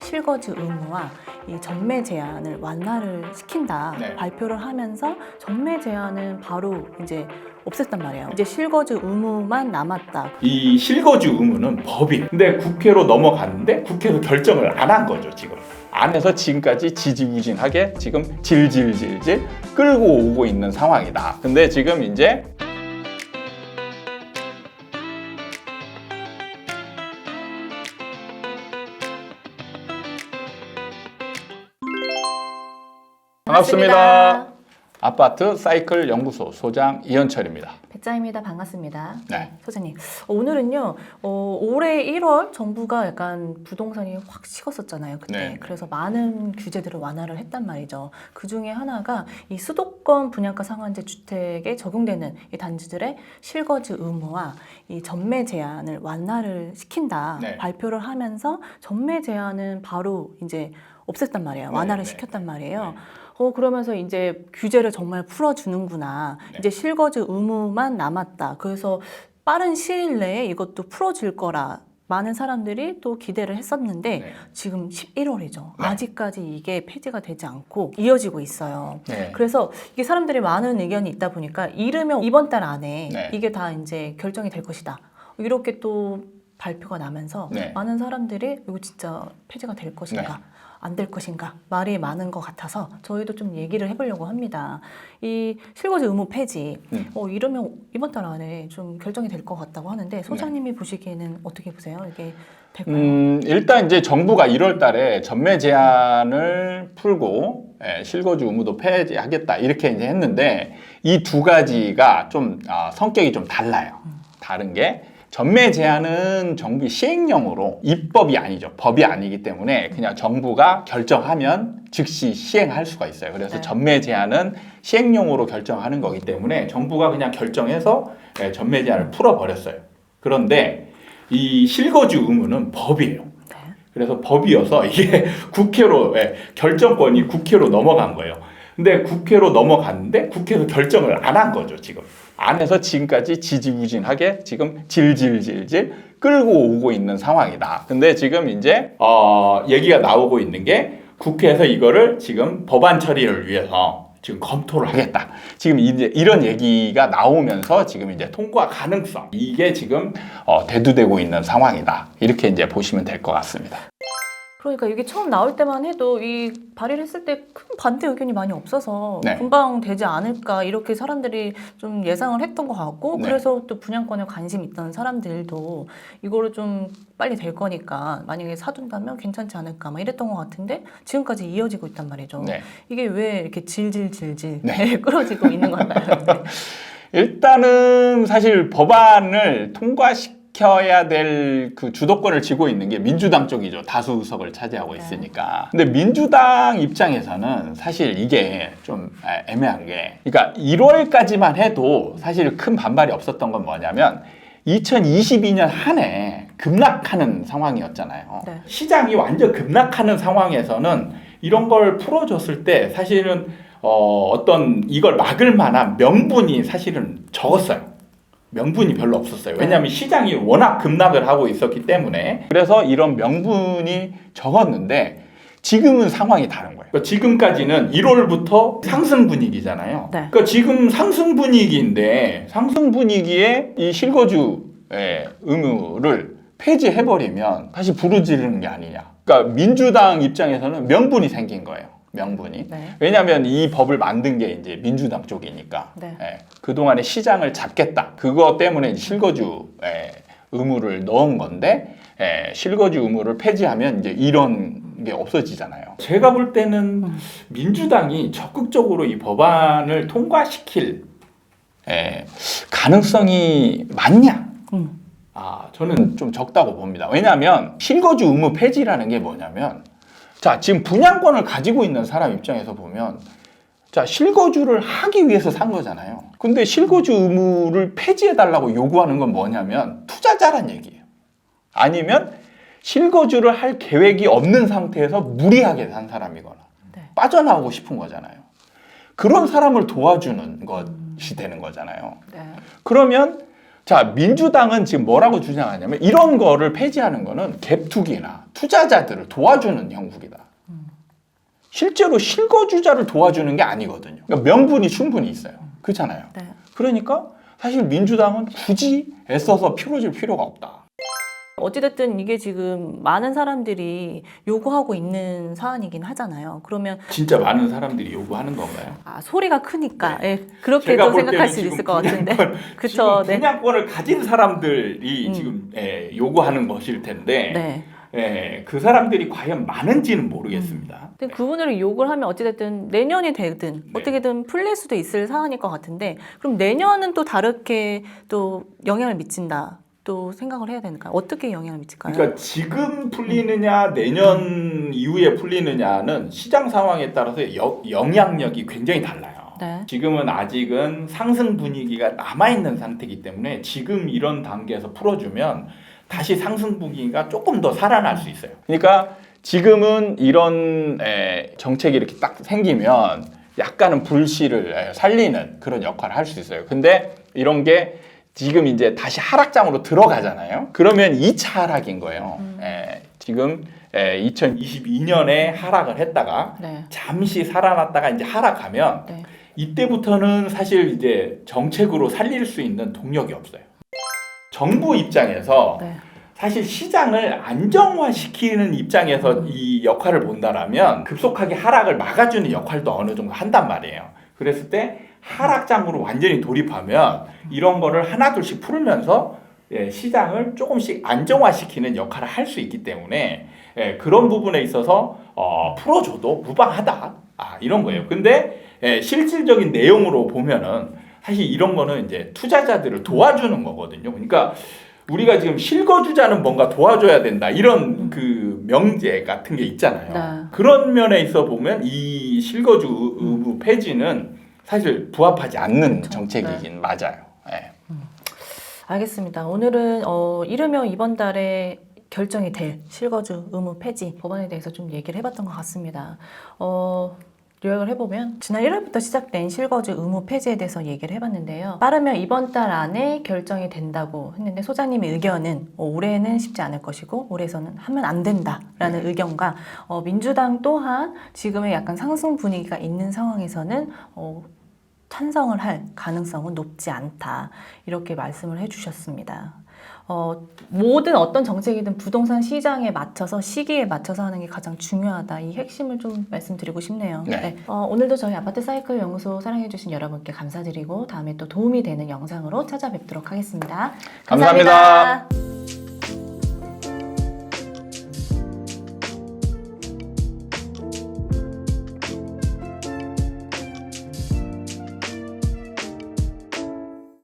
실거주 의무와 이 전매 제한을 완화를 시킨다 네. 발표를 하면서 전매 제한은 바로 이제 없앴단 말이에요. 이제 실거주 의무만 남았다. 이 실거주 의무는 법이. 근데 국회로 넘어갔는데 국회에서 결정을 안 한 거죠, 지금. 안에서 지금까지 지지부진하게 지금 질질질질 끌고 오고 있는 상황이다. 근데 지금 이제 반갑습니다. 아파트 사이클 연구소 소장 이현철입니다. 백자입니다. 반갑습니다. 네. 소장님, 오늘은요. 올해 1월 정부가 약간 부동산이 확 식었었잖아요. 그때. 네. 그래서 많은 규제들을 완화를 했단 말이죠. 그 중에 하나가 이 수도권 분양가 상한제 주택에 적용되는 이 단지들의 실거주 의무와 이 전매 제한을 완화를 시킨다 네. 발표를 하면서 전매 제한은 바로 이제 없앴단 말이에요. 네, 완화를 네. 시켰단 말이에요. 네. 그러면서 이제 규제를 정말 풀어주는구나. 네. 이제 실거주 의무만 남았다. 그래서 빠른 시일 내에 이것도 풀어줄 거라 많은 사람들이 또 기대를 했었는데 네. 지금 11월이죠. 네. 아직까지 이게 폐지가 되지 않고 이어지고 있어요. 네. 그래서 이게 사람들이 많은 의견이 있다 보니까 이르면 이번 달 안에 네. 이게 다 이제 결정이 될 것이다. 이렇게 또 발표가 나면서 네. 많은 사람들이 이거 진짜 폐지가 될 것인가? 안 될 것인가 말이 많은 것 같아서 저희도 좀 얘기를 해보려고 합니다. 이 실거주 의무 폐지 이러면 이번 달 안에 좀 결정이 될 것 같다고 하는데 소장님이 보시기에는 어떻게 보세요? 이게 될까요? 일단 이제 정부가 1월 달에 전매 제한을 풀고 실거주 의무도 폐지하겠다 이렇게 이제 했는데 이 두 가지가 좀 성격이 좀 달라요. 다른 게 전매 제한은 정부 시행령으로 입법이 아니죠. 법이 아니기 때문에 그냥 정부가 결정하면 즉시 시행할 수가 있어요. 그래서 네. 전매 제한은 시행령으로 결정하는 거기 때문에 정부가 그냥 결정해서 전매 제한을 풀어버렸어요. 그런데 이 실거주 의무는 법이에요. 네. 그래서 법이어서 이게 국회로 결정권이 국회로 넘어간 거예요. 근데 국회로 넘어갔는데 국회에서 결정을 안 한 거죠, 지금. 안에서 지금까지 지지부진하게 지금 질질질질 끌고 오고 있는 상황이다. 근데 지금 이제 얘기가 나오고 있는 게 국회에서 이거를 지금 법안 처리를 위해서 지금 검토를 하겠다. 지금 이제 이런 얘기가 나오면서 지금 이제 통과 가능성 이게 지금 대두되고 있는 상황이다. 이렇게 이제 보시면 될 것 같습니다. 그러니까 이게 처음 나올 때만 해도 이 발의를 했을 때 큰 반대 의견이 많이 없어서 네. 금방 되지 않을까 이렇게 사람들이 좀 예상을 했던 것 같고 네. 그래서 또 분양권에 관심 있던 사람들도 이거를 좀 빨리 될 거니까 만약에 사둔다면 괜찮지 않을까 막 이랬던 것 같은데 지금까지 이어지고 있단 말이죠. 네. 이게 왜 이렇게 질질질질 네. 끌어지고 있는 걸까요? 네. 일단은 사실 법안을 통과시켜야 될 그 주도권을 쥐고 있는 게 민주당 쪽이죠. 다수 의석을 차지하고 있으니까. 근데 민주당 입장에서는 사실 이게 좀 애매한 게, 그러니까 1월까지만 해도 사실 큰 반발이 없었던 건 뭐냐면 2022년 한 해 급락하는 상황이었잖아요. 네. 시장이 완전 급락하는 상황에서는 이런 걸 풀어줬을 때 사실은 어떤 이걸 막을 만한 명분이 사실은 적었어요. 명분이 별로 없었어요. 왜냐하면 시장이 워낙 급락을 하고 있었기 때문에. 그래서 이런 명분이 적었는데 지금은 상황이 다른 거예요. 그러니까 지금까지는 1월부터 상승 분위기잖아요. 네. 그러니까 지금 상승 분위기인데 상승 분위기에 이 실거주 의무를 폐지해버리면 다시 부르지르는 게 아니냐. 그러니까 민주당 입장에서는 명분이 생긴 거예요. 명분이. 네. 왜냐하면 이 법을 만든 게 이제 민주당 쪽이니까. 네. 그동안에 시장을 잡겠다. 그거 때문에 이제 실거주 의무를 넣은 건데 실거주 의무를 폐지하면 이제 이런 게 없어지잖아요. 제가 볼 때는 민주당이 적극적으로 이 법안을 통과시킬 가능성이 많냐? 저는 좀 적다고 봅니다. 왜냐하면 실거주 의무 폐지라는 게 뭐냐면 자, 지금 분양권을 가지고 있는 사람 입장에서 보면 자, 실거주를 하기 위해서 산 거잖아요. 근데 실거주 의무를 폐지해달라고 요구하는 건 뭐냐면 투자자란 얘기예요. 아니면 실거주를 할 계획이 없는 상태에서 무리하게 산 사람이거나 네. 빠져나오고 싶은 거잖아요. 그런 사람을 도와주는 것이 되는 거잖아요. 네. 그러면 자, 민주당은 지금 뭐라고 주장하냐면 이런 거를 폐지하는 거는 갭투기나 투자자들을 도와주는 형국이다. 실제로 실거주자를 도와주는 게 아니거든요. 그러니까 명분이 충분히 있어요. 그렇잖아요. 네. 그러니까 사실 민주당은 굳이 애써서 풀어줄 필요가 없다. 어찌됐든 이게 지금 많은 사람들이 요구하고 있는 사안이긴 하잖아요. 그러면 진짜 많은 사람들이 요구하는 건가요? 소리가 크니까 예, 그렇게 제가 또 볼 생각할 때는 수 지금 있을 것 같은데. 지금 그쵸. 네. 분양권을 가진 사람들이 지금 요구하는 것일 텐데 네. 그 사람들이 과연 많은지는 모르겠습니다. 근데 그분들이 욕을 하면 어찌됐든 내년이 되든 네. 어떻게든 풀릴 수도 있을 사안일 것 같은데 그럼 내년은 또 다르게 또 영향을 미친다. 또 생각을 해야 되니까 어떻게 영향을 미칠까요? 그러니까 지금 풀리느냐 내년 이후에 풀리느냐는 시장 상황에 따라서 영향력이 굉장히 달라요. 네. 지금은 아직은 상승 분위기가 남아있는 상태이기 때문에 지금 이런 단계에서 풀어주면 다시 상승 분위기가 조금 더 살아날 수 있어요. 그러니까 지금은 이런 정책이 이렇게 딱 생기면 약간은 불씨를 살리는 그런 역할을 할 수 있어요. 근데 이런 게 지금 이제 다시 하락장으로 들어가잖아요. 그러면 2차 하락인 거예요. 지금 2022년에 하락을 했다가 네. 잠시 살아났다가 이제 하락하면 네. 이때부터는 사실 이제 정책으로 살릴 수 있는 동력이 없어요. 정부 입장에서 네. 사실 시장을 안정화시키는 입장에서 이 역할을 본다라면 급속하게 하락을 막아주는 역할도 어느 정도 한단 말이에요. 그랬을 때 하락장으로 완전히 돌입하면 이런 거를 하나둘씩 풀면서 시장을 조금씩 안정화시키는 역할을 할 수 있기 때문에 그런 부분에 있어서 풀어줘도 무방하다. 이런 거예요. 근데 실질적인 내용으로 보면은 사실 이런 거는 이제 투자자들을 도와주는 거거든요. 그러니까 우리가 지금 실거주자는 뭔가 도와줘야 된다 이런 그 명제 같은 게 있잖아요. 네. 그런 면에 있어 보면 이 실거주 의무 폐지는 사실 부합하지 않는 그렇죠. 정책이긴 맞아요. 알겠습니다. 오늘은 이르면 이번 달에 결정이 될 실거주 의무 폐지 법안에 대해서 좀 얘기를 해봤던 것 같습니다. 요약을 해보면 지난 1월부터 시작된 실거주 의무 폐지에 대해서 얘기를 해봤는데요. 빠르면 이번 달 안에 결정이 된다고 했는데 소장님의 의견은 올해는 쉽지 않을 것이고 올해에서는 하면 안 된다라는 의견과 민주당 또한 지금의 약간 상승 분위기가 있는 상황에서는 찬성을 할 가능성은 높지 않다 이렇게 말씀을 해주셨습니다. 모든 어떤 정책이든 부동산 시장에 맞춰서 시기에 맞춰서 하는 게 가장 중요하다. 이 핵심을 좀 말씀드리고 싶네요. 네. 오늘도 저희 아파트 사이클 연구소 사랑해주신 여러분께 감사드리고 다음에 또 도움이 되는 영상으로 찾아뵙도록 하겠습니다. 감사합니다.